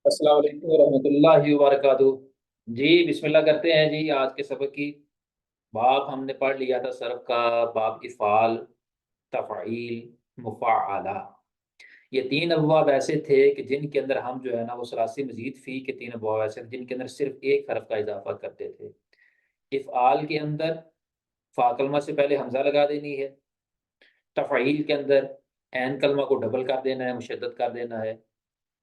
अस्सलाम वालेकुम रहमतुल्लाहि व बरकातुहू। जी बिस्मिल्लाह करते हैं जी। आज के सबक की बाब हमने पढ़ लिया था सर्फ का। बाब इफ़ाल, तफ़ईल, मुफ़ाअला। ये तीन अबवाब ऐसे थे कि जिनके अंदर हम जो है ना वो सलासी मज़ीद फ़ी के तीन अबवाब ऐसे थे जिनके अंदर सिर्फ एक हरफ का इज़ाफ़ा करते थे। इफ़आल के अंदर फ़ा कलमा से पहले हमज़ा लगा देनी है। तफ़ईल के अंदर ऐन कलमा को डबल कर देना है, मुशद्दद कर देना है।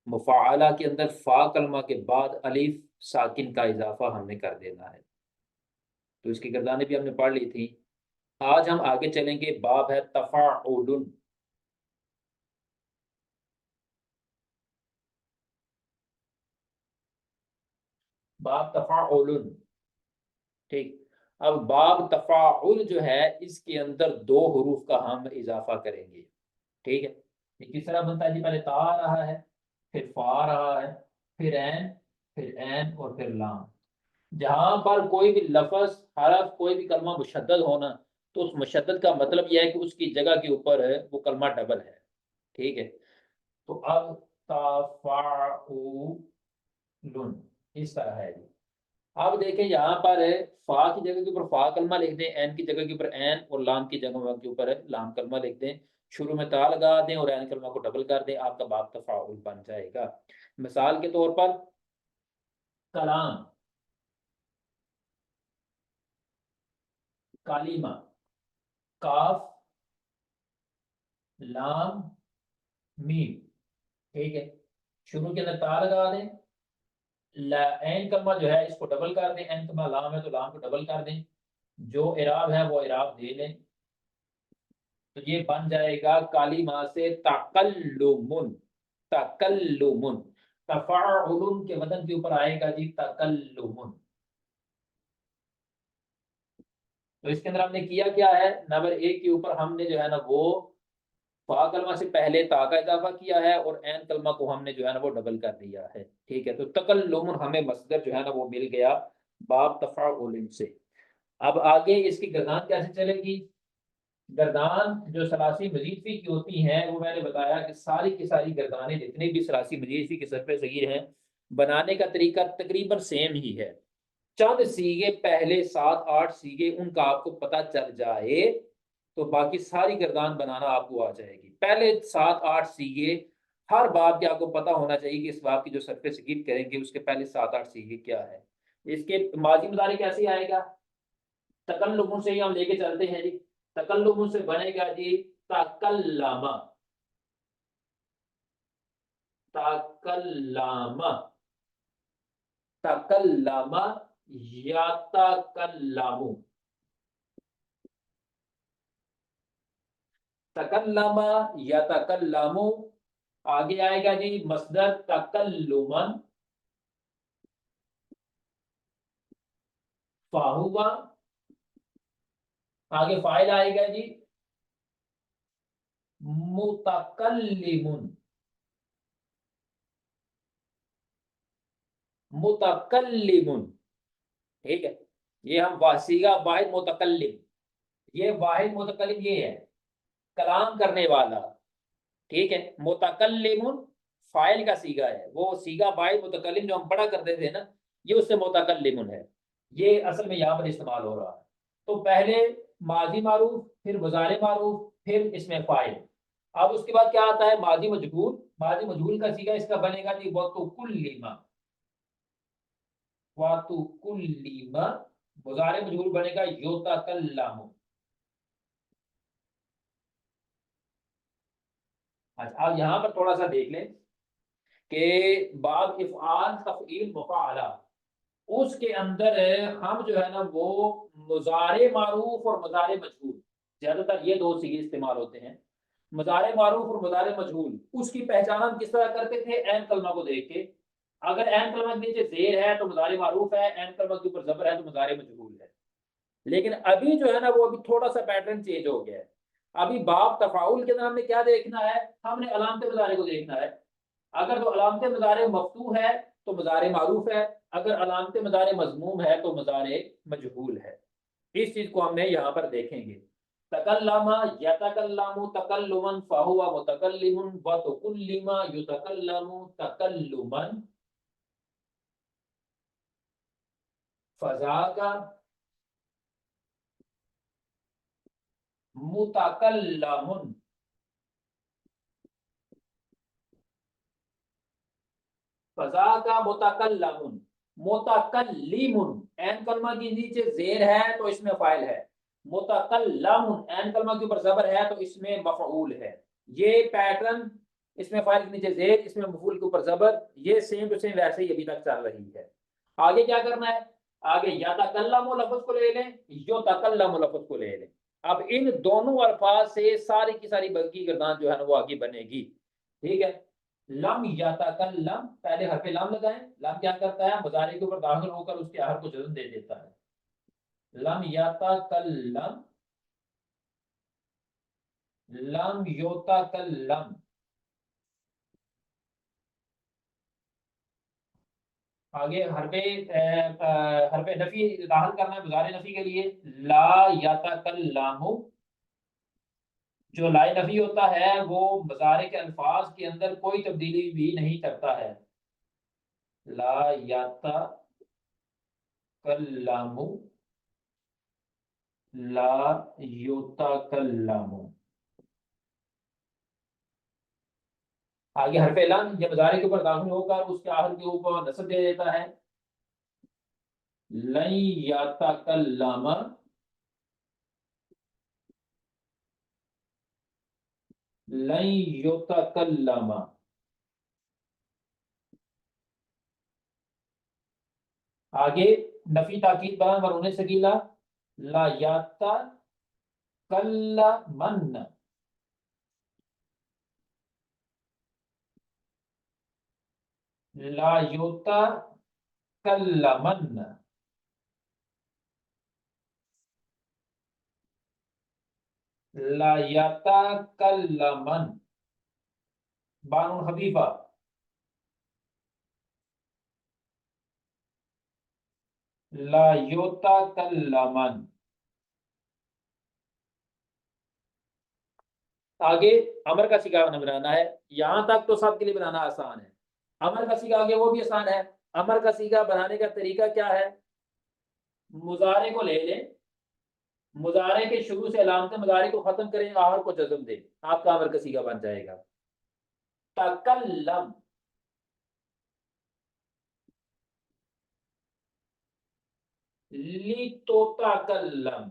मुफ़ाअला के अंदर फ़ा कलमा के बाद अलिफ साकिन का इज़ाफ़ा हमने कर देना है। तो इसकी गर्दानें भी हमने पढ़ ली थी। आज हम आगे चलेंगे, बाब है तफ़ाउलुन। बाब तफ़ाउलुन, ठीक। अब बाब तफ़ाउल जो है इसके अंदर 2 हुरूफ का हम इज़ाफ़ा करेंगे, ठीक है। ये किस तरह बनता है जी? पहले ता आ रहा है, फिर फ़ा आ रहा है, फिर ऐन और फिर लाम। जहाँ पर कोई भी लफ़्ज़, हरफ, कोई भी कलमा मुशद्दद हो ना, तो उस मुशद्दद का मतलब ये है कि उसकी जगह के ऊपर वो कलमा डबल है, ठीक है। तो अब तफ़ाउलुन इस तरह है जी। अब देखें यहाँ पर है, फ़ा की जगह के ऊपर फ़ा कलमा लिख दें, ऐन की जगह के ऊपर ऐन और लाम की जगह के ऊपर लाम कलमा लिख दें। शुरू में ता लगा दें और ऐन कलमा को डबल कर दें, आपका बाब तफ़ाउल बन जाएगा। मिसाल के तौर पर कलाम, कालिमा, काफ, लाम, मीम, ठीक है। शुरू के अंदर ता लगा दें, ऐन कलमा जो है इसको डबल कर दें, ऐन कलमा लाम है तो लाम को डबल कर दें। जो इराब है वो इराब दे लें, तो ये बन जाएगा कालिमा से तकल्लुमुन। तकल्लुमुन, तफाउलुन के वजन के ऊपर आएगा जी तकल्लुमुन। तो इसके अंदर हमने किया क्या है? नंबर एक के ऊपर हमने जो है ना वो फा कलमा से पहले ता का इजाफा किया है और ऐन कलमा को हमने जो है ना वो डबल कर दिया है, ठीक है। तो तकल्लुमुन हमें मसदर जो है ना वो मिल गया बाब तफाउलिन से। अब आगे इसकी गर्दान कैसे चलेगी? गर्दान जो सलासी मजीदफी की होती हैं वो मैंने बताया कि सारी की सारी गर्दानें जितनी भी सलासी मजीदफी के सरफे सगीर हैं, बनाने का तरीका तकरीबन सेम ही है। चंद सीगे, पहले 7-8 सीगे उनका आपको पता चल जाए तो बाकी सारी गर्दान बनाना आपको आ जाएगी। पहले 7-8 सीगे हर बाब के आपको पता होना चाहिए कि इस बाब की जो सरफे सगीर करेंगे उसके पहले 7-8 सीगे क्या है। इसके माजी मुजारे कैसे आएगा? तकल्लुम से ही हम लेके चलते हैं जी। तकल्लुम से बनेगा जी तकल्लमा। तकल्लमा, तकल्लमा, यतकल्लमु। तकल्लमा, यतकल्लमु। आगे आएगा जी मसदर तकल्लुमन, फाहुवा। आगे फाइल आएगा जी मुतकल्लिमुन। मुतकल्लिमुन, ठीक है। ये हम वासीगा वाहिद मुतकल्लिम, ये वाहिद मुतकल्लिम ये है कलाम करने वाला, ठीक है। मुतकल्लिमुन फाइल का सीगा है, वो सीगा वाहिद मुतकल्लिम जो हम पढ़ा करते थे ना, ये उससे मुतकल्लिमुन है। ये असल में यहाँ पर इस्तेमाल हो रहा है। तो पहले माजी मारूफ, फिर गुज़ारे मारूफ, फिर इसमें फाइल। अब उसके बाद क्या आता है? माजी मजबूर। माजी मजबूर का सीगा इसका बनेगा जी वतुकुल्लिमा। वतुकुल्लिमा। गुज़ारे मजबूर बनेगा युतकल्लमु। अच्छा, अब यहाँ पर थोड़ा सा देख लें कि बाब इफ़आल, तफ़ईल, मुफ़ाअला, उसके अंदर हम जो है ना वो मुज़ारे मारूफ और मुज़ारे मजहूल, ज़्यादातर ये 2 सीगे इस्तेमाल होते हैं। मुज़ारे मारूफ और मुज़ारे मजहूल, उसकी पहचान हम किस तरह करते थे? ऐन कलमा को देख के। अगर ऐन कलमा के नीचे ज़ेर है तो मुज़ारे मारूफ है, ऐन कलमा के ऊपर ज़बर है तो मुज़ारे मजहूल है। लेकिन अभी जो है ना वो अभी थोड़ा-सा पैटर्न चेंज हो गया है। अभी बाब तफ़ाउल के अंदर हमने क्या देखना है? हमने अलामत मुज़ारे को देखना है। अगर तो अलामत मुज़ारे मफ़तूह है तो मुज़ारे मारूफ है, अगर अलामत मुज़ारे मज़मूम है तो मुज़ारे मजहूल है। इस चीज़ को हमने यहाँ पर देखेंगे। तकल्लमा, यतकल्लमु, तकल्लुमन, फ़हुवा मुतकल्लिमुन, व तुकुल्लिमा, युतकल्लमु तकल्लुमन। फजा का मुतकल्लमुन, फजा का मुतकल्लमुन, मुतकल्लिमुन, एन कलमा के नीचे जेर है तो इसमें फाइल है, मुतकल्लमुन एन कलमा के ऊपर जबर है तो इसमें मफऊल है। ये पैटर्न, इसमें फाइल के नीचे जेर, इसमें मफूल के ऊपर जबर, ये सेम टू सेम वैसे ही अभी तक चल रही है। आगे क्या करना है, आगे या तकल्लमु लफ्ज को ले लें, यो तकल्लमु लफ्ज को ले लें। अब इन दोनों अल्फाज से सारी की सारी बल्कि गर्दान जो है ना वो आगे बनेगी। ठीक है, लम यतकल्लम, पहले हरफ लम लगाएं, लम क्या करता है, मुजारे के ऊपर दाखिल होकर उसके हर को जज़्म दे देता है। लम यतकल्लम, लम युतकल्लम। आगे हरफे हरफे नफी दाखिल करना है मुजारे नफी के लिए, ला यतकल्लमु, जो ला नफी होता है वो मुजारे के अल्फाज के अंदर कोई तब्दीली भी नहीं करता है। ला यतकल्लमु, ला युतकल्लमु। आगे हरफ लन जब मुजारे के ऊपर दाखिल होकर उसके आखिर के ऊपर नस्ब दे देता है, लन यतकल्लम, लन युतकल्लम। आगे नफी ताकीद बयान पर होने सकीला, ला यतकल्लमन, ला युतकल्लमन। ला यतकल्लमन, बानुन खफीफा, ला युतकल्लमन। आगे अमर का सिगा बनाना है, यहां तक तो सबके लिए बनाना आसान है। अमर का सीगा आगे वो भी आसान है। अमर का सीगा बनाने का तरीका क्या है, मुजारे को ले लें, मुजारे के शुरू से अलामत मुजारे को खत्म करें, आखिर को जज्म दें, आपका अमर का सीगा बन जाएगा। तकल्लम, ली तो तकल्लम,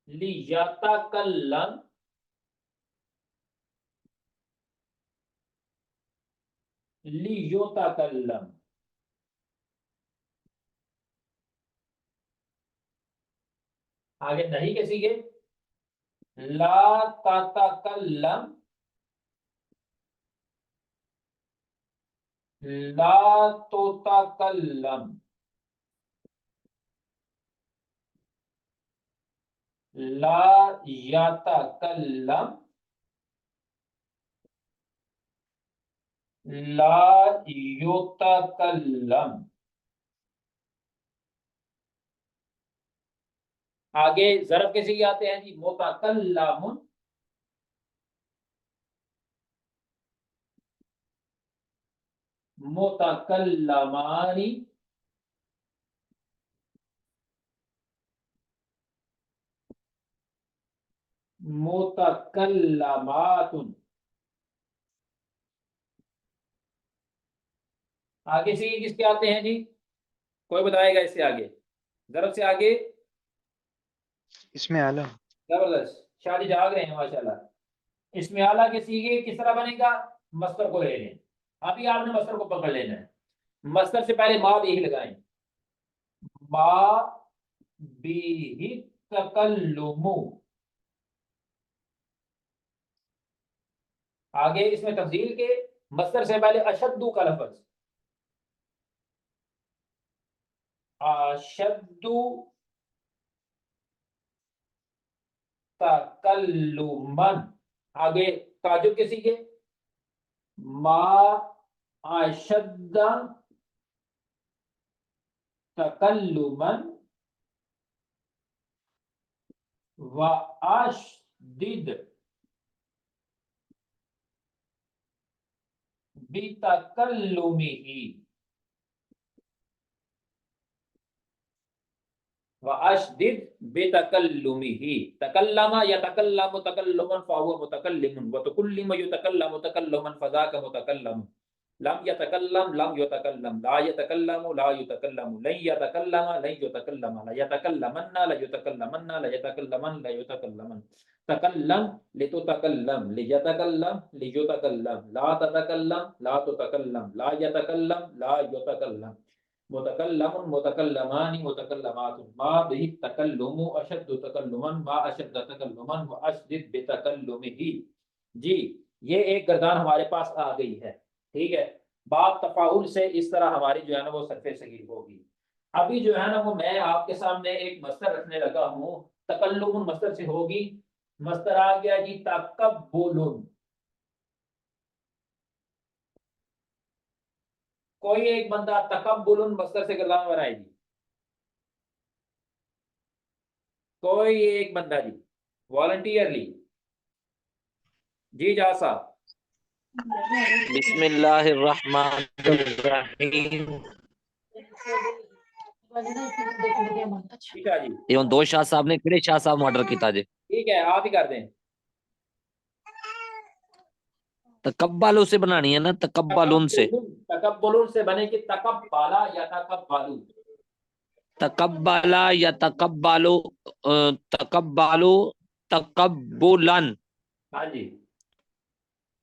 ली यतकल्लम, ली युतकल्लम। आगे नहीं के सीगे, ला ततकल्लम, ला तुतकल्लम, ला यतकल्लम, ला युतकल्लम। आगे ज़रफ़ के सीगे आते हैं जी, मुतकल्लमुन, मुतकल्लमानी, मुतकल्लमातुन। आगे सीगे किसके आते हैं जी, कोई बताएगा इससे आगे, ज़रफ़ से आगे। इसमें आला। जबरदस्त, शादी जाग रहे हैं माशाल्लाह। इसमें आला के सीगे किस तरह बनेगा, मस्तर को ले लें, अभी आपने मस्तर को पकड़ लेना है। मस्तर से पहले मा भी लगाएं, मा बिही तकल्लुमु। आगे इसमें तफसील के, मस्तर से पहले अशद्दु का लफ्ज, अशद्दु तकल्लुमन। आगे ताजुब के सीखे, मा अशद्द तकल्लुमन व अशदिद बितकल्लुमिही व अशदिद बितकल्लुमिही। तकल्लमा यतकल्लमु तकल्लुमन फहुव मुतकल्लिमुन व तुकुल्लिम युतकल्लमु तकल्लुमन फज़ाका मुतकल्लम। लम यतकल्लम लम युतकल्लम ला यतकल्लमु ला युतकल्लमु लन यतकल्लम लन युतकल्लम ला यतकल्लमन्ना ला युतकल्लमन्ना ला यतकल्लमन ला युतकल्लमन। तकल्लम लितुतकल्लम लियतकल्लम लियुतकल्लम ला ततकल्लम ला तुतकल्लम ला यतकल्लम ला युतकल्लम। मुतकल्लमुन मुतकल्लमानि मुतकल्लमातुन मा बिहि तकल्लुमु अशद्दु तकल्लुमन मा अशद्द तकल्लुमन व अशदिद बितकल्लुमिही। जी, ये एक गर्दान हमारे पास आ गई है। ठीक है, बाप तफाउल से इस तरह हमारी जो है ना वो सरफे सगीर होगी। अभी जो है ना वो मैं आपके सामने एक मस्तर रखने लगा हूँ। तकल्लुमुन मस्तर से होगी। मस्तर आ गया जी तकब्बुलुन। कोई एक बंदा तकब्बुलुन मस्तर से गर्दान बनाएगी। कोई एक बंदा जी, वॉलंटियरली। जी जा साहब। बिस्मिल्लाहिर्रहमानिर्रहीम। ठीक है जी, एवं दो शाह साहब ने किहड़े शाह साहब ऑर्डर किया जे ठीक है आप ही कर दें। तकब्बालू से बनानी है ना, तकब्बालून से। तकब्बुलुन से बनेगी तकब्बाला या तकब्बालू। तकब्बाला या तकब्बालू, तकब्बालू तकब्बुलन। हाँ जी,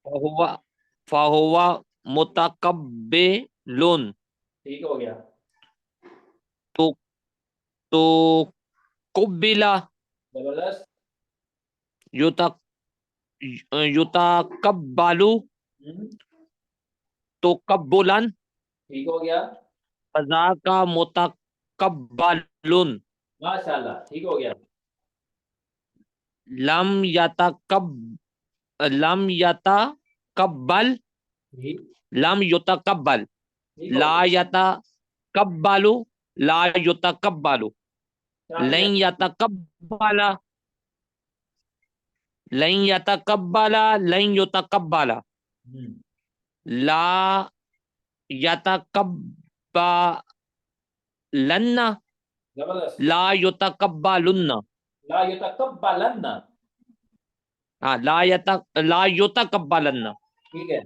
फहुवा फहुवा मुतकब्बिलुन। ठीक हो गया। तो तो कुब्बिला जबरदस्त। युतक युतकब्बालू हम्म, तो कब्बुलन। ठीक हो गया। फजा का मुतकब्बालुन। माशाल्लाह, ठीक हो गया। लम यतकब लम यतकब्बल ठीक, लम युतकब्बल ठीक हो ला गया। यतकब्बलु ला युतकब्बलु शाबाश। लन यतकब्बला लन यतकब्बला लन युतकब्बला हम्म, ला यतकब्बलन्ना जबरदस्त। ला युतकब्बलुन्ना। ला युतकब्बलन्ना। हाँ, ला युतकब्बलन्ना। ठीक है,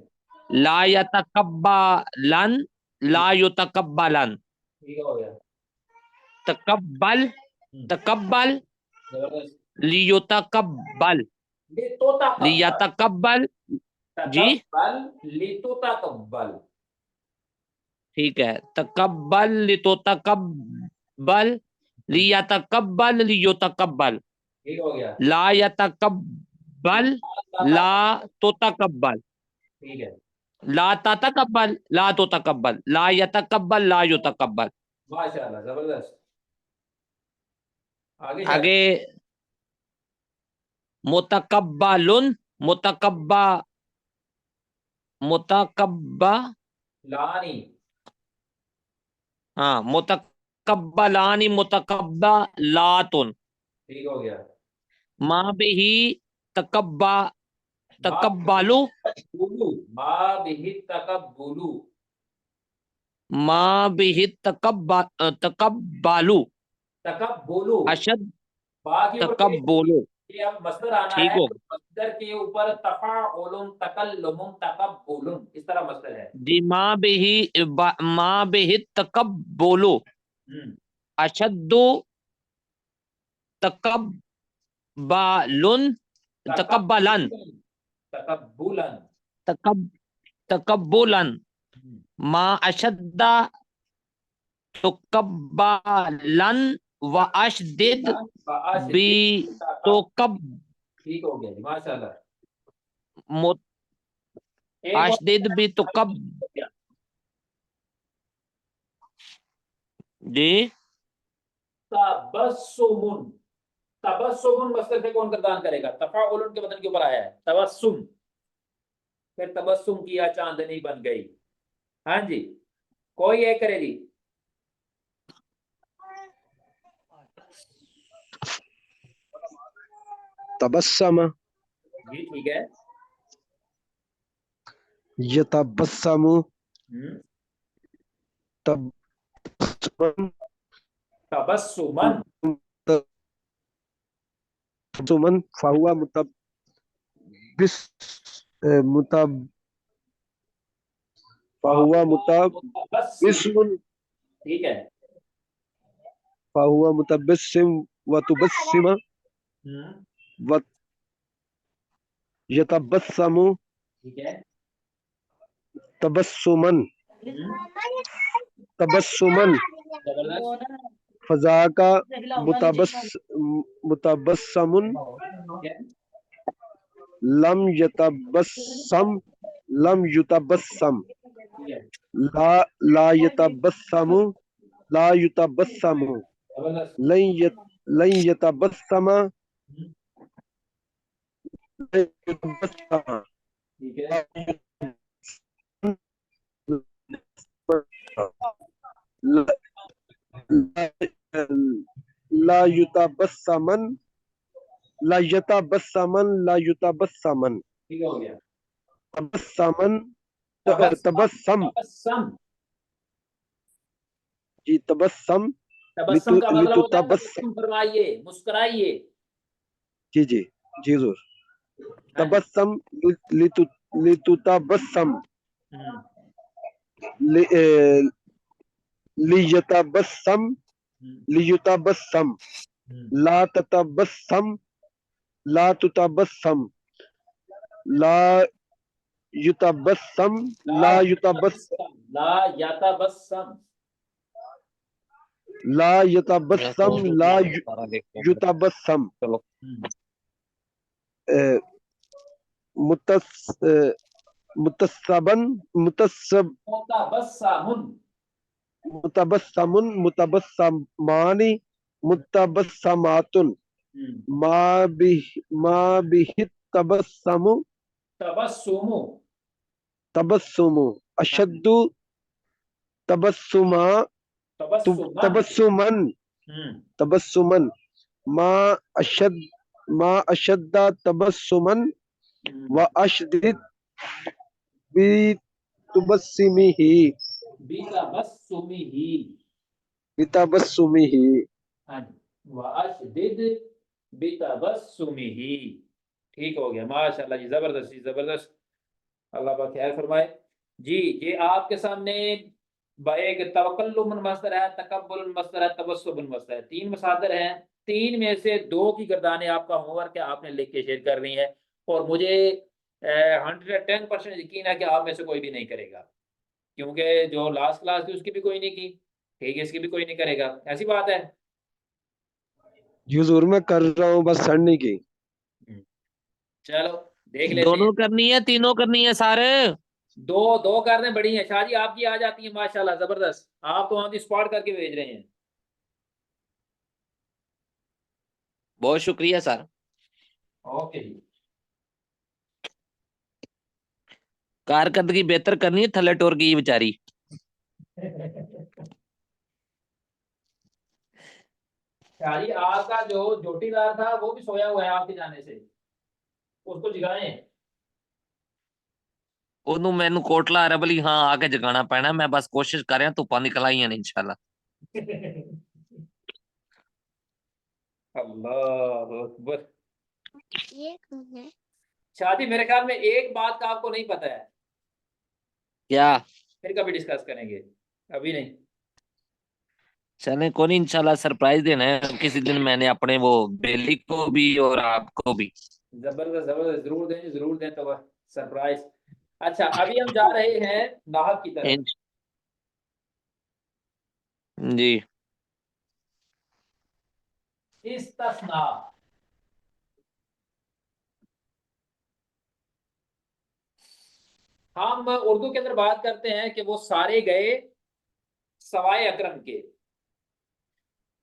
ला यतकब्बलन ला युतकब्बलन। ठीक हो गया। तकब्बल हम्म, तकब्बल जबरदस्त। लियुतकब्बल लितुतकब्बल। लियतकब्बल। जी तकब्बल लितुतकब्बल। ठीक है, तकब्बल लितुतकब्बल लियतकब्बल लियुतकब्बल ठीक हो गया। ला यतकब्बल ला तुतकब्बल ठीक है, ला ततकब्बल ला तुतकब्बल ला यतकब्बल ला युतकब्बल। माशाल्लाह, जबरदस्त। आगे जाए। आगे मुतकब्बलुन मुतकब्बा मुतकब्बा लानी। हाँ, मुतकब्बलानी मुतकब्बलातुन। ठीक हो गया। माँ बिही तकब्बा माँ तकब्बालू बुलू। माँ बिही तकब्बुलू। माँ बिही तकब्बालू तकब्बुलू। अशद बा के ऊपर पेश होगी। तकब्बुलू। ये अब मस्दर आना ठीक है हो तो मस्दर के ऊपर तफाउलुन तकल्लुमुन तकब्बुलुन इस तरह मस्दर है। जी, माँ बिही तकब्बुलू हम्म, अशद्दु तकब्बालुन तकब्बलन तकब्बुलन। तकब्बुलन। तकब तकब्बुलन हम्म, माँ अशद्दा तुकब्बालन व अशदिद बी बाशिद्दीन तकब। तुकब ठीक हो गया जी, माशाल्लाह। मुत एक और अशदिद बी तुकब। जी तबस्सुमुन। तबस्सुमुन मस्दर से कौन करदान करेगा? तफाउलुन के वजन के ऊपर आया है तबस्सुम। फिर तबस्सुम किया चांदनी बन गई। हाँ जी, कोई एक करे जी। तबस्सम जी ठीक है। यतबस्समु तबस्सुमन तबस्सुमन। तबस्सुमन फहुवा मुतब्बिस मुतब फहुवा मुतब्बिसुन ठीक है। फहुवा मुतब्बिसिम व तुबस्सिम व यतबस्समु ठीक है। तबस्सुमन तबस्सुमन जबरदस्त। फजाका मुतबस्समुन ठीक है। लम यतबस्सम लम युतबस्सम ठीक है। ला यतबस्समु ला युतबस्समु जबरदस्त। लन यतबस्समा लन युतबस्समा ठीक है। ला ला युतबस्समन ला यतबस्समन ला युतबस्समन ठीक हो गया। तबस्समन तबस्सम। तबस्सम तबस्सम। जी तबस्सम तबस्सम का मतलब होता है लितुतबस्सम तबस्सुम फरमाइए, मुस्कुराइए। जी जी जी जरूर हाँ जी। तबस्सम लितुतबस्सम हम्म, लियतबस्सम हम्म, लियुतबस्सम हम्म। ला ततबस्सम ला तुतबस्सम ला युतबस्सम ला युतबस्सम ला यातबस्सम। ला युतबस्सम ला युतबस्सम चलो मुतस मुतस्सबन मुतस्सब मुतबस्समुन। मुतबस्समुन मुतबस्समानी मुतबस्समातुन हम्म, मा बिहि तबस्समु तबस्सुमु। तबस्सुमु अशद्दु तबस्सुमा तबस्सुमन। तबस्सुमन हम्म, तबस्सुमन मा अशद मा अशद्दा तबस्सुमन व अशदिद बि तुबस्सिमिही बितबस्सुमिही। बितबस्सुमिही हाँ जी। वअशदिद बितबस्सुमिही। ठीक हो गया, माशाल्लाह जी, जबरदस्त जी, जबरदस्त। अल्लाह पाक खैर फरमाए जी। ये आपके सामने एक तवक्कुल मस्दर है, तकब्बुल मस्दर है, तबस्सुम मस्दर है। तीन मसादर हैं। तीन में से दो की गर्दानें आपका होमवर्क है, आपने लिख के शेयर करनी है। और मुझे 110% यकीन है कि आप में से कोई भी नहीं करेगा, क्योंकि जो लास्ट क्लास थी उसकी भी कोई नहीं की, ठीक है, इसकी भी कोई नहीं करेगा। ऐसी बात है। जी हुजूर मैं कर रहा हूँ बस सर नहीं की चलो देख लेते हैं। दोनों करनी है तीनों करनी है सारे। दो दो करने बड़ी हैं शाहजी, आपकी आ जाती है माशाल्लाह, जबरदस्त। आप तो ऑन दी स्पॉट करके भेज रहे हैं। बहुत शुक्रिया सर। ओके जी। कारकर्दगी बेहतर करनी है, थल्ले टोर की बेचारी। शाहजी आपका जो जोटीदार था वो भी सोया हुआ है आपके जाने से, उसको जगाएं। ਉਹਨੂੰ ਮੈਨੂੰ ਕੋਟਲਾ ਰਬਲੀ ਹਾਂ ਆ ਕੇ ਜਗਾਣਾ ਪੈਣਾ। ਮੈਂ ਬਸ ਕੋਸ਼ਿਸ਼ ਕਰ ਰਿਹਾ, ਧੁੱਪਾਂ ਨਿਕਲ ਆਈਆਂ ਨੇ इंशाल्लाह। अल्लाह अकबर। ये कौन है? शादी मेरे ख्याल में एक बात का आपको नहीं पता है, क्या? फिर कभी डिस्कस करेंगे, अभी नहीं। चले कोई नहीं, इंशाल्लाह सरप्राइज देना है किसी दिन। मैंने अपने वो बेली को भी और आपको भी। जबरदस्त जबरदस्त, जरूर दें जरूर दें, तो सरप्राइज। अच्छा अभी हम जा रहे हैं नाहव की तरफ। इंश- जी इस्तिस्ना। हम उर्दू के अंदर बात करते हैं कि वो सारे गए सवाए अकरम के।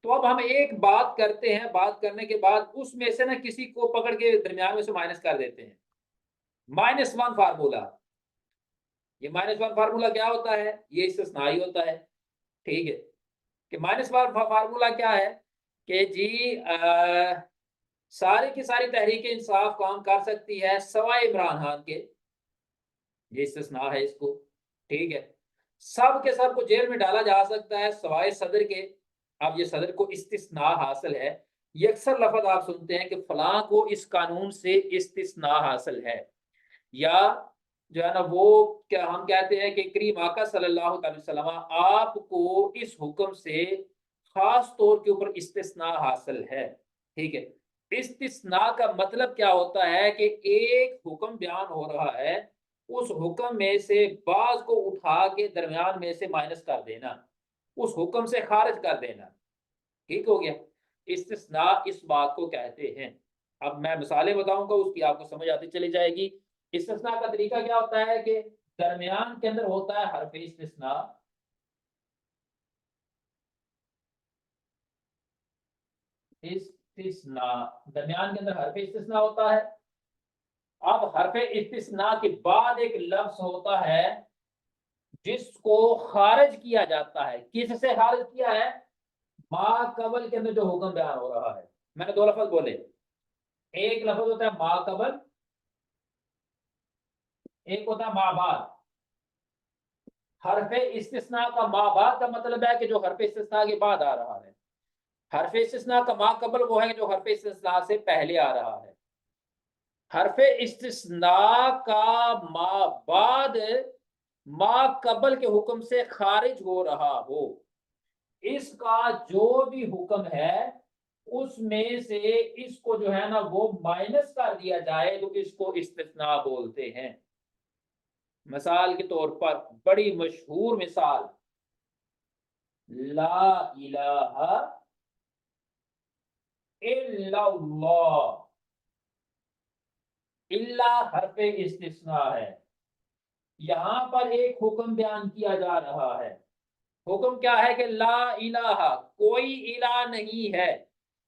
तो अब हम एक बात करते हैं, बात करने के बाद उसमें से ना किसी को पकड़ के दरमियान में से माइनस कर देते हैं। -1 फार्मूला। ये -1 फार्मूला क्या होता है? ये इस्तिस्नाई होता है, ठीक है। कि -1 फार्मूला क्या है कि जी सारी की सारी तहरीक इंसाफ काम कर सकती है सवाए इमरान खान के। ये इस्तिस्ना है इसको, ठीक है। सब के सब को जेल में डाला जा सकता है सवाए सदर के। अब ये सदर को इस्तिस्ना हासिल है, ये अक्सर लफ्ज आप सुनते हैं कि फलां को इस कानून से इस्तिस्ना हासिल है, या जो है ना वो क्या हम कहते हैं कि करीम आका सल्लल्लाहु अलैहि वसल्लम आपको इस हुक्म से खास तौर के ऊपर इस्तिस्ना हासिल है, ठीक है। इस्तिस्ना का मतलब क्या होता है कि एक हुक्म बयान हो रहा है, उस हुक्म में से बाज को उठा के दरमियान में से माइनस कर देना, उस हुक्म से खारिज कर देना, ठीक हो गया। इस्तिस्ना इस बात को कहते हैं। अब मैं मिसालें बताऊंगा, उसकी आपको समझ आती चली जाएगी। इस्तिस्ना का तरीका क्या होता है कि दरमियान के अंदर होता है हर्फ इस्तिस्ना, इस्तिस्ना दरमियान के अंदर हर्फ इस्तिस्ना होता है। अब हर्फ इस्तिस्ना के बाद एक लफ्ज होता है जिसको खारिज किया जाता है। किससे खारिज किया है? मा कबल के अंदर जो हुक्म बयान हो रहा है। मैंने दो लफ्ज बोले, एक लफ्ज होता है मा कबल, एक होता है मा बाद। हरफ इस्तिस्ना का मा बाद का मतलब है कि जो हरफ इस्तिस्ना के बाद आ रहा है। हरफ इस्तिस्ना का मा कबल वो है जो हरफ इस्तिस्ना से पहले आ रहा है। हरफ इस्तिस्ना का मा बाद मा कबल के हुक्म से खारिज हो रहा हो, इसका जो भी हुक्म है उसमें से इसको जो है ना वो माइनस कर दिया जाए तो इसको इस्तिस्ना बोलते हैं। मिसाल के तौर पर बड़ी मशहूर मिसाल, ला इलाहा इल्लल्लाह। इल्ला हरफे इस्तिस्ना है, यहां पर एक हुक्म बयान किया जा रहा है। हुक्म क्या है कि ला इलाहा, कोई इला नहीं है।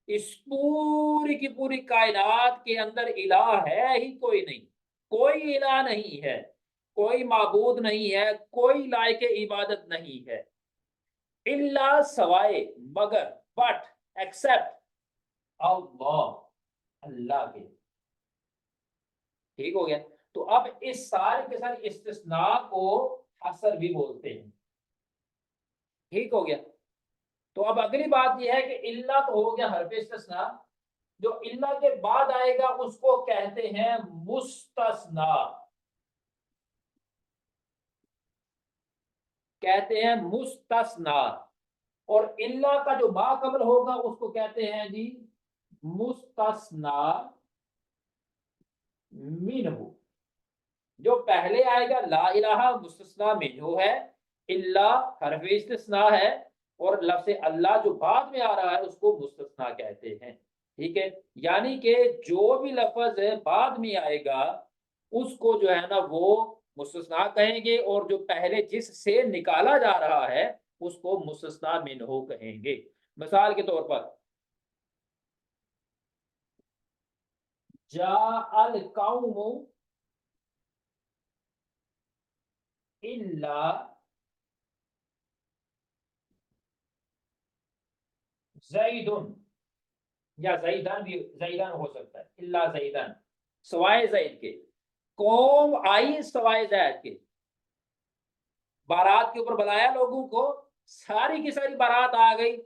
इस पूरी की पूरी कायनात के अंदर इलाह है ही कोई नहीं, कोई इलाह नहीं है, कोई माबूद नहीं है, कोई लायक इबादत नहीं है। इल्ला सवाए, मगर, बट, एक्सेप्ट अल्लाह, अल्लाह के, ठीक हो गया। तो अब इस सारे के सारे इस्तिस्ना को हसर भी बोलते हैं, ठीक हो गया। तो अब अगली बात यह है कि इल्ला तो हो गया हरफ इस्तिस्ना, जो इल्ला के बाद आएगा उसको कहते हैं मुस्तस्ना, कहते हैं मुस्तस्ना। और इल्ला का जो माकबल होगा उसको कहते हैं जी मुस्तस्ना मिन्हु। जो पहले आएगा ला इलाहा मुस्तस्ना मिन्हु है, इल्ला हरफ इस्तिस्ना है, और लफ्ज़ अल्लाह जो बाद में आ रहा है उसको मुस्तस्ना कहते हैं, ठीक है। यानी कि जो भी लफ्ज बाद में आएगा उसको जो है ना वो मुस्तस्ना कहेंगे, और जो पहले जिससे निकाला जा रहा है उसको मुस्तस्ना मिन्हु कहेंगे। मिसाल के तौर पर जा अल कौमु इल्ला ज़ैदुन, या ज़ैदन भी, ज़ैदन हो सकता है, इल्ला ज़ैदन, सवाए ज़ैद के। कौम आई सवाए ज़ैद के, बारात के ऊपर बुलाया लोगों को, सारी की सारी बारात आ गई,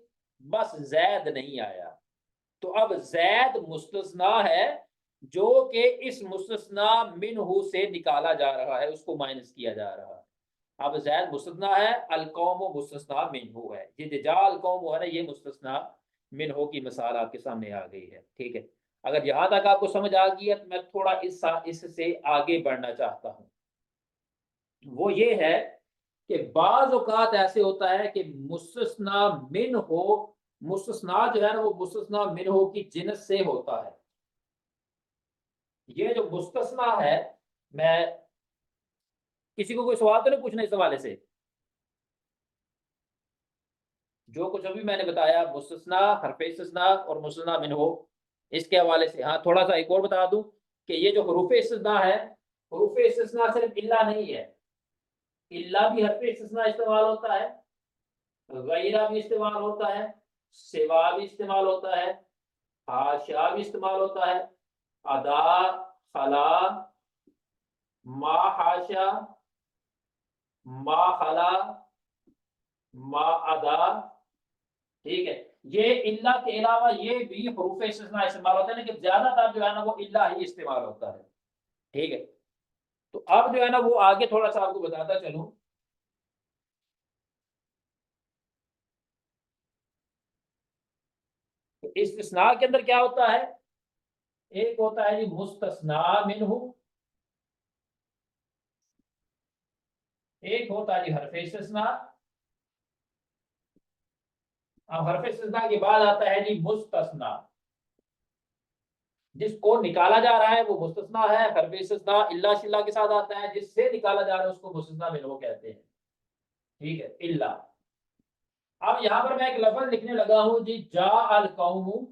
बस जैद नहीं आया। तो अब जैद मुस्तस्ना है जो कि इस मुस्तस्ना मिन्हु से निकाला जा रहा है, उसको माइनस किया जा रहा है। अब जैद मुस्तस्ना है, अलकौम मुस्तस्ना मिन्हु है। ये जा अलकौम है ना, ये मुस्तस्ना मिन्हु की मिसाल आपके सामने आ गई है, ठीक है। अगर यहां तक आपको समझ आ गई है तो मैं थोड़ा इससे आगे बढ़ना चाहता हूं। वो ये है कि बाज औकात ऐसे होता है कि मुस्तस्ना मिन हो, मुस्तस्ना जो है ना वो मुस्तस्ना मिन हो की जिनस से होता है। ये जो मुस्तस्ना है, मैं किसी को कोई सवाल तो नहीं पूछना इस हवाले से? जो कुछ अभी मैंने बताया मुस्तस्ना, हरफ इस्तिस्ना और मुस्तस्ना मिन हो, इसके हवाले से हाँ थोड़ा सा एक और बता दूं कि ये जो हरूफ इस्तिस्ना है, हरूफ इस्तिस्ना सिर्फ इल्ला नहीं है, इल्ला भी हरफ इस्तिस्ना इस्तेमाल होता है, गैरा भी इस्तेमाल होता है, सिवा भी इस्तेमाल होता है, हाशा भी इस्तेमाल होता है, अदा, खला, मा हाशा, मा खला, मा अदा। ठीक है, ये इल्ला के अलावा ये भी हरूफ इस्तिस्ना इस्तेमाल होता है, लेकिन ज्यादातर जो है ना वो इल्ला ही इस्तेमाल होता है। ठीक है, तो अब जो है ना वो आगे थोड़ा सा आपको बताता चलूं। तो इस्तिस्ना के अंदर क्या होता है, एक होता है जी मुस्तस्ना मिन्हु, एक होता है जी हरफ इस्तिस्ना। अब हरफ इस्तिस्ना के बाद आता है जी मुस्तस्ना, जिसको निकाला जा रहा है वो मुस्तस्ना है। हरफ इस्तिस्ना इल्ला शिल्ला के साथ आता है, जिससे निकाला जा रहा है उसको मुस्तस्ना मिन्हु कहते हैं। ठीक है, इल्ला। अब यहां पर मैं एक लफ्ज लिखने लगा हूं जी, जा अल कौमु,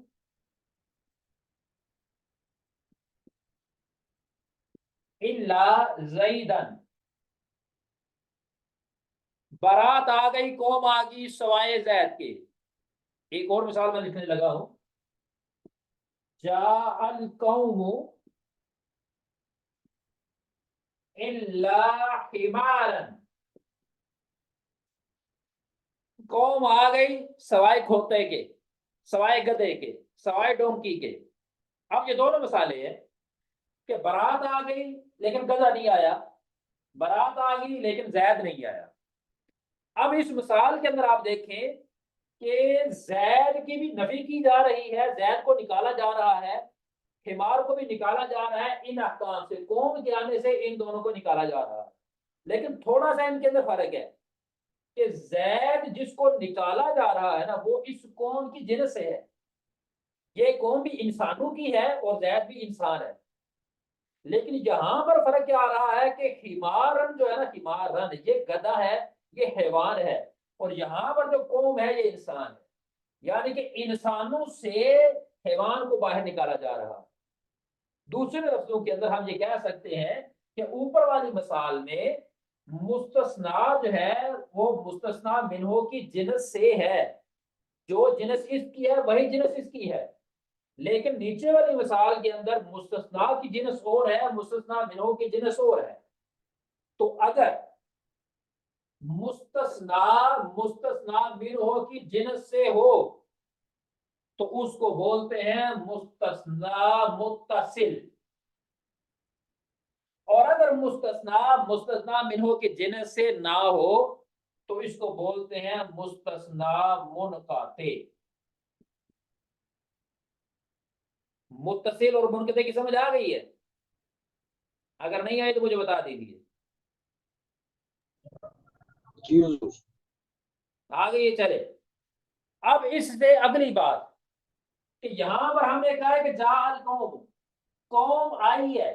इल्ला ज़ैदन। बारात आ गई, कौम आ गई सवाए जैद के। एक और मिसाल मैं लिखने लगा हूं, जा अल कौमु इल्ला हिमारन। कौम आ गई सवाए खोते के, सवाए गधे के, सवाए डोंकी के। अब ये दोनों मिसालें हैं कि बारात आ गई लेकिन गधा नहीं आया, बारात आ गई लेकिन जैद नहीं आया। अब इस मिसाल के अंदर आप देखें कि जैद की भी नफी की जा रही है, जैद को निकाला जा रहा है, हिमार को भी निकाला जा रहा है। इन अहकाम से, कौम के आने से इन दोनों को निकाला जा रहा है। लेकिन थोड़ा सा इनके अंदर फर्क है कि जैद जिसको निकाला जा रहा है ना वो इस कौम की जिन्स से है। ये कौम भी इंसानों की है और जैद भी इंसान है। लेकिन यहां पर फर्क क्या आ रहा है कि हिमारन जो है ना, हिमारन ये गधा है, ये हैवान है, और यहां पर जो कौम है ये इंसान है। यानी कि इंसानों से हैवान को बाहर निकाला जा रहा है। दूसरे लफ्जों के अंदर हम ये कह सकते हैं कि ऊपर वाली मिसाल में मुस्तस्ना जो है वो मुस्तस्ना मिन्हो की जिनस से है। जो जिनस इसकी है वही जिनस इसकी है। लेकिन नीचे वाली मिसाल के अंदर मुस्तस्ना की जिनस और है, मुस्तस्ना मिन्हो की जिनस और है। तो अगर मुस्तस्ना मुस्तस्ना मिन्हो की जिनस से हो तो उसको बोलते हैं मुस्तस्ना मुत्तसिल। और अगर मुस्तस्ना मुस्तस्ना मिन्हो की जिनस से ना हो तो इसको बोलते हैं मुस्तस्ना मुनकाते। मुत्तसिल और मुनकते की समझ आ गई है? अगर नहीं आई तो मुझे बता दीजिए। जी हुजूर। आ गई है, चले। अब इससे अगली बात कि यहां पर हमने कहा है कि जाल कौम, कौम आई है,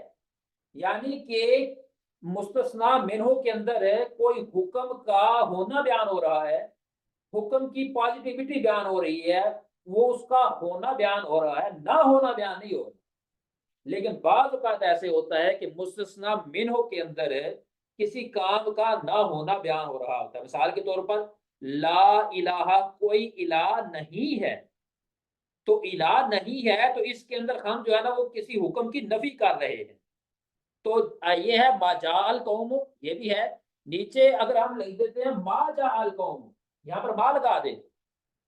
यानी कि मुस्तस्ना मिन्हो के अंदर है कोई हुक्म का होना बयान हो रहा है, हुक्म की पॉजिटिविटी बयान हो रही है, वो उसका होना बयान हो रहा है, ना होना बयान नहीं हो रहा। लेकिन बाज़ औक़ात ऐसे होता है कि मुस्तस्ना मिन्हो के अंदर किसी काम का ना होना बयान हो रहा होता है। मिसाल के तौर पर ला इलाहा, कोई इलाह नहीं है। तो इलाह नहीं है तो इसके अंदर हम जो है ना वो किसी हुक्म की नफी कर रहे हैं। तो ये है माजाल कौम, ये भी है। नीचे अगर हम लिख देते हैं मा जाल कौम, यहाँ पर मा लगा दे,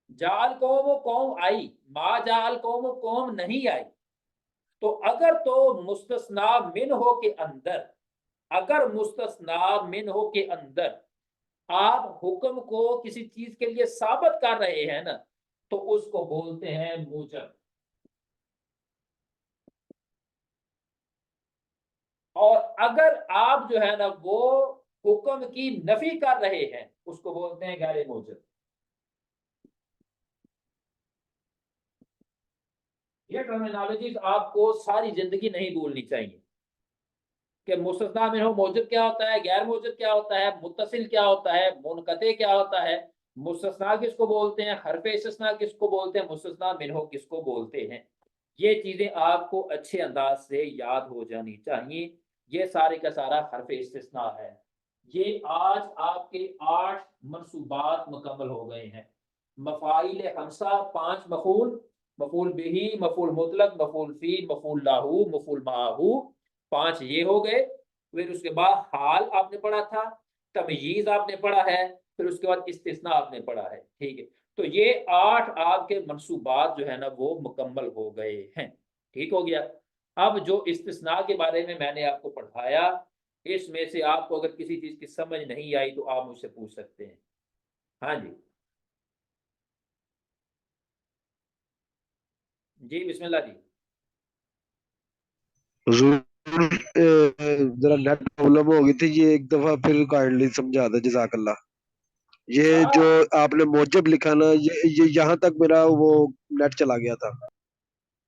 जाल कौम कौम आई, मा जाल कौम कौम नहीं आई। तो अगर तो मुस्तस्ना मिन्हो के अंदर, अगर मुस्तस्ना मिन्हो के अंदर आप हुक्म को किसी चीज के लिए साबित कर रहे हैं ना तो उसको बोलते हैं मूजब। और अगर आप जो है ना वो हुक्म की नफी कर रहे हैं उसको बोलते हैं गैर मूजब। ये टर्मिनोलॉजीज आपको सारी जिंदगी नहीं भूलनी चाहिए कि मुस्तस्ना मिन्हो मौजूद क्या होता है, गैर मौजूद क्या होता है, मुत्तसिल क्या होता है, मुनकते क्या होता है, मुस्तस्ना किसको बोलते हैं, हरफे इस्तिस्ना किसको बोलते हैं, मुस्तस्ना मिन्हो किसको बोलते हैं। ये चीजें आपको अच्छे अंदाज से याद हो जानी चाहिए। ये सारे का सारा हरफे इस्तिस्ना है। ये आज आपके 8 मनसूबात मुकम्मल हो गए हैं। मफाइल हमसा 5 मफूल, मफूल बिही, मफूल मुतलक, मफूल फी, मफूल लाहू, मफूल माहू, 5 ये हो गए। फिर उसके बाद हाल आपने पढ़ा था, तमयीज आपने पढ़ा है, फिर उसके बाद इस्तिस्ना आपने पढ़ा है। ठीक है, तो ये 8 आपके मंसूबात जो है ना वो मुकम्मल हो गए हैं। ठीक हो गया। अब जो इस्तिस्ना के बारे में मैंने आपको पढ़ाया, इसमें से आपको अगर किसी चीज की समझ नहीं आई तो आप मुझसे पूछ सकते हैं। हाँ जी जी, बिस्मिल्लाह जी। हुजूर जरा नेट प्रॉब्लम हो गई थी, ये एक दफा फिर काइंडली समझा दे, जजाकल्ला। ये जो हाँ, आपने मौजब लिखा ना, ये यहाँ तक मेरा वो नेट चला गया था।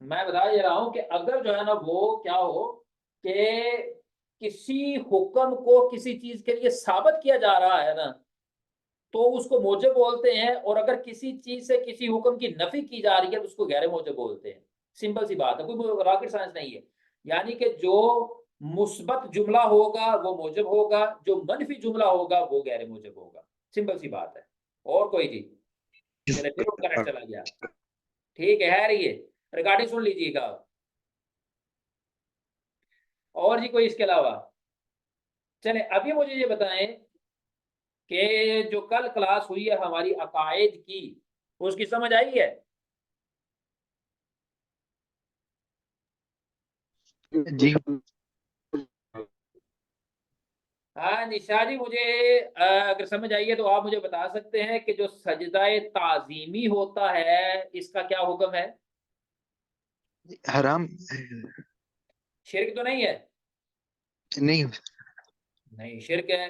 मैं बता ये रहा हूं कि अगर जो है ना वो क्या हो कि किसी हुक्म को किसी चीज के लिए साबित किया जा रहा है ना, तो उसको मोजब बोलते हैं, और अगर किसी चीज से किसी हुक्म की नफी की जा रही है तो उसको गैर मोजब बोलते हैं। सिंपल सी बात है, कोई रॉकेट साइंस नहीं है। यानी कि जो मुस्बत जुमला होगा वो मोजब होगा, जो मनफी जुमला होगा वो गैर मोजब होगा। सिंपल सी बात है। और कोई चीज? चले फिर वो करंट चला गया। ठीक है रही है, रिकॉर्डिंग सुन लीजिएगा। और जी कोई इसके अलावा? चले अभी मुझे ये बताएं कि जो कल क्लास हुई है हमारी अकायद की, उसकी समझ आई है? जी हाँ निशा जी, मुझे अगर समझ आई है तो आप मुझे बता सकते हैं कि जो सजदाए ताजीमी होता है इसका क्या हुक्म है? हराम शिर्क तो नहीं है? नहीं, नहीं शिर्क है।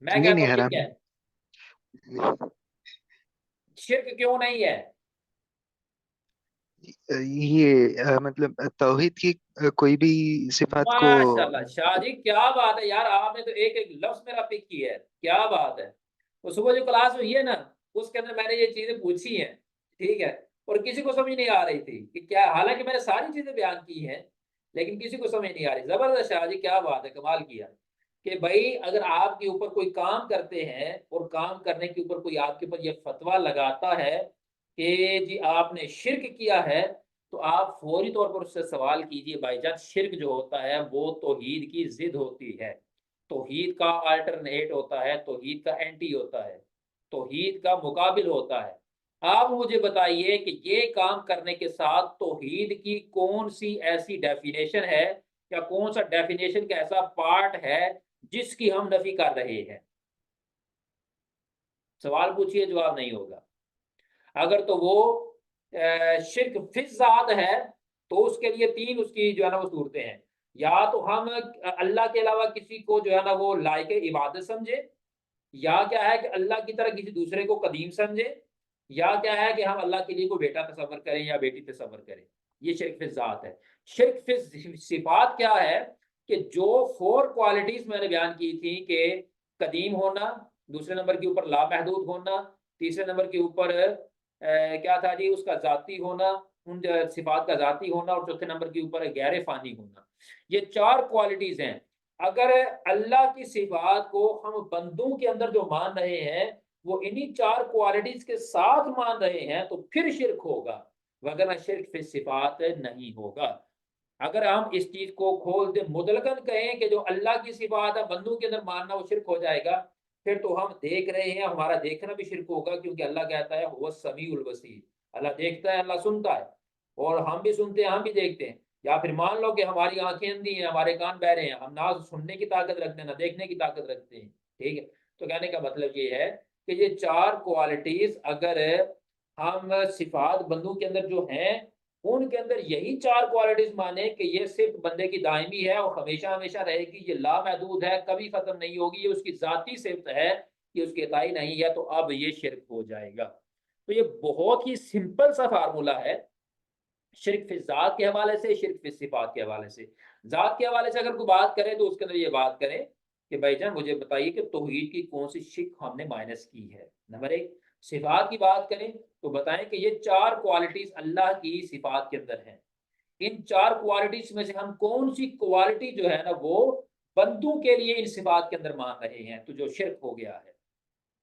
मैं नहीं कहता नहीं हूँ शिर्क हराम है। शिर्क क्यों नहीं है? ये मतलब तौहीद की कोई भी सिफात को। माशाल्लाह शाह जी, क्या बात है यार, आपने तो एक एक लफ्ज मेरा पिक किया है। क्या बात है। तो सुबह जो क्लास हुई है ना, उसके अंदर मैंने ये चीजें पूछी हैं। ठीक है, और किसी को समझ नहीं आ रही थी कि क्या, हालांकि मैंने सारी चीजें बयान की हैं, लेकिन किसी को समझ नहीं आ रही। जबरदस्त शाह जी, क्या बात है, कमाल किया। कि भाई अगर आपके ऊपर कोई काम करते हैं और काम करने के ऊपर कोई आपके ऊपर ये फतवा लगाता है कि जी आपने शिर्क किया है, तो आप फौरी तौर पर उससे सवाल कीजिए, भाईजान शिर्क जो होता है वो तौहीद की जिद होती है, तौहीद का अल्टरनेट होता है, तौहीद का एंटी होता है, तौहीद का मुकाबिल होता है। आप मुझे बताइए कि ये काम करने के साथ तौहीद की कौन सी ऐसी डेफिनेशन है, या कौन सा डेफिनेशन का ऐसा पार्ट है जिसकी हम नफी कर रहे हैं? सवाल पूछिए, जवाब नहीं होगा। अगर तो वो शिर्क फिज ज़ात है, तो उसके लिए 3 उसकी जो है ना वो सूरतें हैं। या तो हम अल्लाह के अलावा किसी को जो है ना वो लायक इबादत समझे, या क्या है कि अल्लाह की तरह किसी दूसरे को कदीम समझे, या क्या है कि हम अल्लाह के लिए कोई बेटा तस्वर करें या बेटी तस्वर करें। ये शिर्क फिज ज़ात है। शिर्क फिज सिफात क्या है कि जो 4 क्वालिटीज मैंने बयान की थी कि कदीम होना, दूसरे नंबर के ऊपर लामहदूद होना, तीसरे नंबर के ऊपर क्या था जी उसका जाती होना, उन सिफात का जाती होना, और चौथे नंबर के ऊपर गैर फानी होना। ये 4 क्वालिटीज हैं। अगर अल्लाह की सिफात को हम बंदों के अंदर जो मान रहे हैं वो इन्हीं 4 क्वालिटीज के साथ मान रहे हैं तो फिर शिर्क होगा, वगरना शिर्क फिर सिफात नहीं होगा। अगर हम इस चीज को खोल दे मुतलकन कहें कि जो अल्लाह की सिफात है बंदों के अंदर मानना वो शिर्क हो जाएगा, फिर तो हम देख रहे हैं, हमारा देखना भी शिर्क होगा, क्योंकि अल्लाह कहता है हुवा समीउल बसीर। अल्लाह देखता है, अल्लाह सुनता है, और हम भी सुनते हैं, हम भी देखते हैं। या फिर मान लो कि हमारी आंखें अंधी हैं, हमारे कान बहरे हैं, हम ना सुनने की ताकत रखते हैं ना देखने की ताकत रखते हैं। ठीक है, तो कहने का मतलब ये है कि ये 4 क्वालिटीज अगर हम सिफात बंदों के अंदर जो हैं उनके अंदर यही 4 क्वालिटीज माने कि ये सिर्फ बंदे की दायमी है और हमेशा हमेशा रहेगी, ये लामहदूद है, कभी खत्म नहीं होगी, ये उसकी जाती सिफत है, ये उसकी अताई नहीं है, तो अब ये शिर्क हो जाएगा। तो ये बहुत ही सिंपल सा फार्मूला है, शिर्क फिर जात के हवाले से, शिर्क फिर सिफात के हवाले से। जात के हवाले से अगर कोई बात करे तो उसके अंदर ये बात करें कि भाईजान मुझे बताइए कि तौहीद की कौन सी शिक हमने माइनस की है, नंबर 1। सिफात की बात करें तो बताएं कि ये 4 क्वालिटीज अल्लाह की सिफात के अंदर हैं। इन 4 क्वालिटीज में से हम कौन सी क्वालिटी जो है ना वो बंदों के लिए इन सिफात के अंदर मान रहे हैं, तो जो शिर्क हो गया है।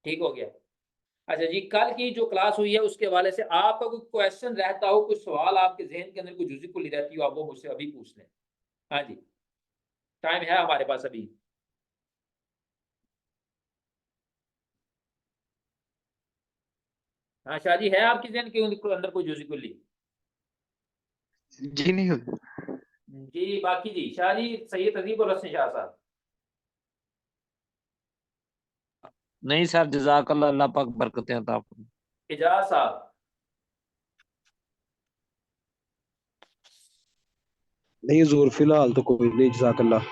ठीक हो गया। अच्छा जी, कल की जो क्लास हुई है उसके हवाले से आपका कोई क्वेश्चन रहता हो, कुछ सवाल आपके जहन के अंदर कोई जुज़ी कुली रहती हो, आप वो मुझसे अभी पूछ लें। हाँ जी। टाइम है हमारे पास अभी। हाँ शादी है आपकी जहन के अंदर कोई जूसी कुल्ली? जी नहीं हुई। जी बाकी जी शादी सैयद अजीब और हसन शाह साहब। नहीं सर, जजाकल्लाह, अल्लाह पाक बरकतें अता फरमाए। एजाज साहब। नहीं हुजूर, फिलहाल तो कोई नहीं, जज़ाकल्लाह।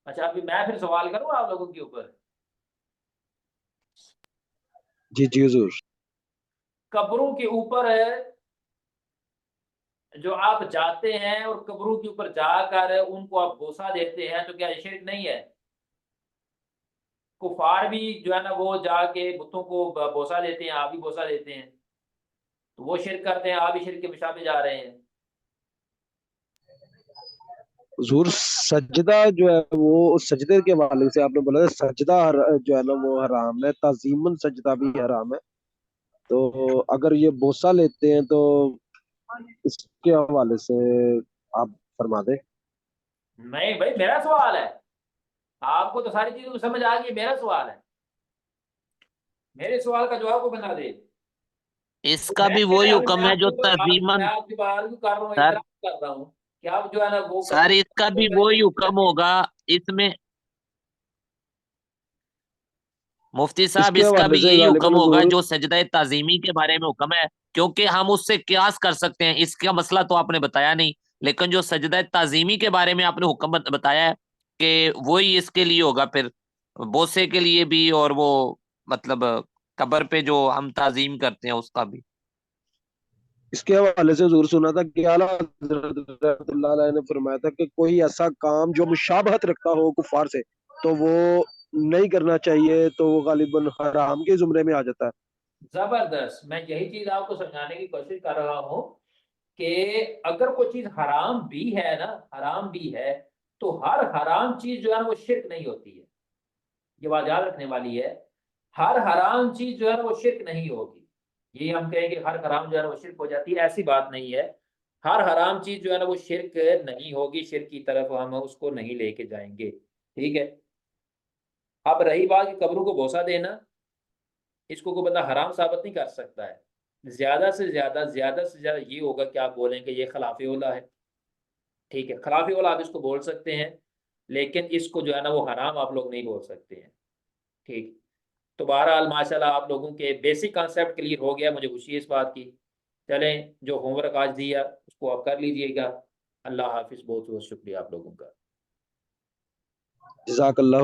अच्छा अभी मैं फिर सवाल करूँ आप लोगों के ऊपर। जी जी हुजूर। कब्रों के ऊपर जो आप जाते हैं और कब्रों के ऊपर जाकर उनको आप बोसा देते हैं, तो क्या ये शिर्क नहीं है? कुफार भी जो है ना वो जाके बुतों को बोसा देते हैं, आप भी बोसा देते हैं, तो वो शिर्क करते हैं, आप भी शिर्क के मुशाबे जा रहे हैं। हुजूर सजदा जो है वो, उस सजदे के हवाले से आपने बोला सजदा जो है ना वो हराम है, ताजीमन सजदा भी हराम है। तो अगर ये बोसा लेते हैं तो इसके हवाले से आप फरमा दें। नहीं भाई मेरा सवाल है, आपको तो सारी चीजों को समझ आ गई, मेरा सवाल है, मेरे सवाल का जवाब को बना दे। इसका मैं भी कह वही रहा हूं, हुक्म है जो मैं तजीमन। आपके ऊपर आर्ग्यू कर रहा हूँ, सर, इतराज कर रहा हूँ कि आप जो है ना वो सर कब्रों इसका को भी करके वही हुक्म करते हैं। होगा इसमें। मुफ्ती साहब, इसके इसका हवाले भी से यही हुक्म गालिबन होगा हुजूर, जो सजदा ताजीमी के बारे में हुक्म है, क्योंकि हम उससे कियास कर सकते हैं। इसका मसला तो आपने बताया नहीं, लेकिन जो सजदा ताजीमी के बारे में आपने हुक्म बताया है कि वही इसके लिए होगा फिर, बोसे के लिए भी, और वो मतलब कब्र पे जो हम ताजीम करते हैं उसका भी। इसके हवाले से हुजूर सुना था कि आला हज़रत रहमतुल्लाह अलैह ने फरमाया था कि कोई ऐसा काम जो मुशाबहत रखता हो कुफार से, तो वो नहीं करना चाहिए, तो वो गालिबन हराम के जुमरे में आ जाता है। जबरदस्त, मैं यही चीज आपको समझाने की कोशिश कर रहा हूँ कि अगर कोई चीज हराम भी है ना, हराम भी है, तो हर हराम चीज जो है ना वो शिर्क नहीं होती है। ये बात याद रखने वाली है, हर हराम चीज जो है ना वो शिर्क नहीं होगी। ये हम कहेंगे हर हराम जो है ना वो शिर्क हो जाती है, ऐसी बात नहीं है। हर हराम चीज जो है ना वो शिर्क नहीं होगी, शिर्क की तरफ हम उसको नहीं लेके जाएंगे। ठीक है। अब रही बात कि कब्रों को बोसा देना, इसको कोई बंदा हराम साबित नहीं कर सकता है। ज्यादा से ज्यादा ये होगा कि आप बोलेंगे ये खिलाफे औला है। ठीक है, खिलाफे औला आप इसको बोल सकते हैं, लेकिन इसको जो है ना वो हराम आप लोग नहीं बोल सकते हैं। ठीक। तो बहरहाल माशाल्लाह आप लोगों के बेसिक कॉन्सेप्ट क्लियर हो गया, मुझे खुशी है इस बात की। चलें, जो होमवर्क आज दिया उसको आप कर लीजिएगा। अल्लाह हाफिज़, बहुत बहुत शुक्रिया आप लोगों का। जज़ाकल्लाह।